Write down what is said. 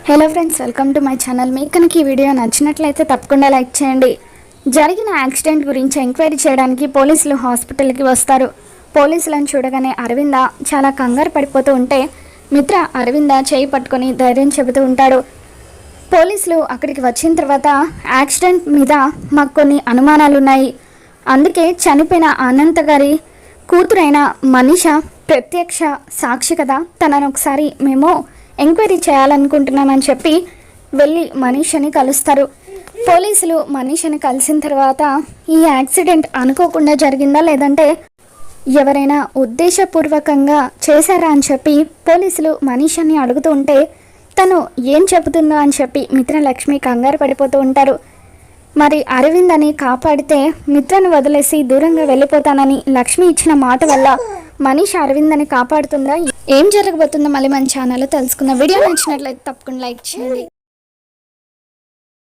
Hello friends, welcome to my channel. మీకు కనుక ఈ వీడియో నచ్చినట్లయితే తప్పకుండా లైక్ చేయండి. జరిగిన యాక్సిడెంట్ గురించి ఎంక్వైరీ చేయడానికి పోలీసులు హాస్పిటల్కి వస్తారు. పోలీసులను చూడగానే అరవింద చాలా కంగారు పడిపోతూ ఉంటే మిత్ర అరవింద చేయి పట్టుకొని ధైర్యం చెబుతూ ఉంటాడు. పోలీసులు అక్కడికి వచ్చిన తర్వాత యాక్సిడెంట్ మీద మాకు కొన్ని అనుమానాలు ఉన్నాయి, అందుకే చనిపోయిన అనంత గారి కూతురైన మనీష ప్రత్యక్ష సాక్షి కదా, తనను ఒకసారి మేము ఎంక్వైరీ చేయాలనుకుంటున్నామని చెప్పి వెళ్ళి మనీషని కలుస్తారు. పోలీసులు మనీషని కలిసిన తర్వాత ఈ యాక్సిడెంట్ అనుకోకుండా జరిగిందా లేదంటే ఎవరైనా ఉద్దేశపూర్వకంగా చేశారా అని చెప్పి పోలీసులు మనీషని అడుగుతూ ఉంటే తను ఏం చెబుతుందో అని చెప్పి మిత్రలక్ష్మి కంగారు పడిపోతూ ఉంటారు. మరి అరవిందని కాపాడితే మిత్రను వదిలేసి దూరంగా వెళ్ళిపోతానని లక్ష్మి ఇచ్చిన మాట వల్ల మనీష అరవిందని కాపాడుతుందా, ఏం జరగబోతుందో మళ్ళీ మన ఛానల్లో తెలుసుకుందాం. వీడియో నచ్చినట్లయితే తప్పకుండా లైక్ చేయండి.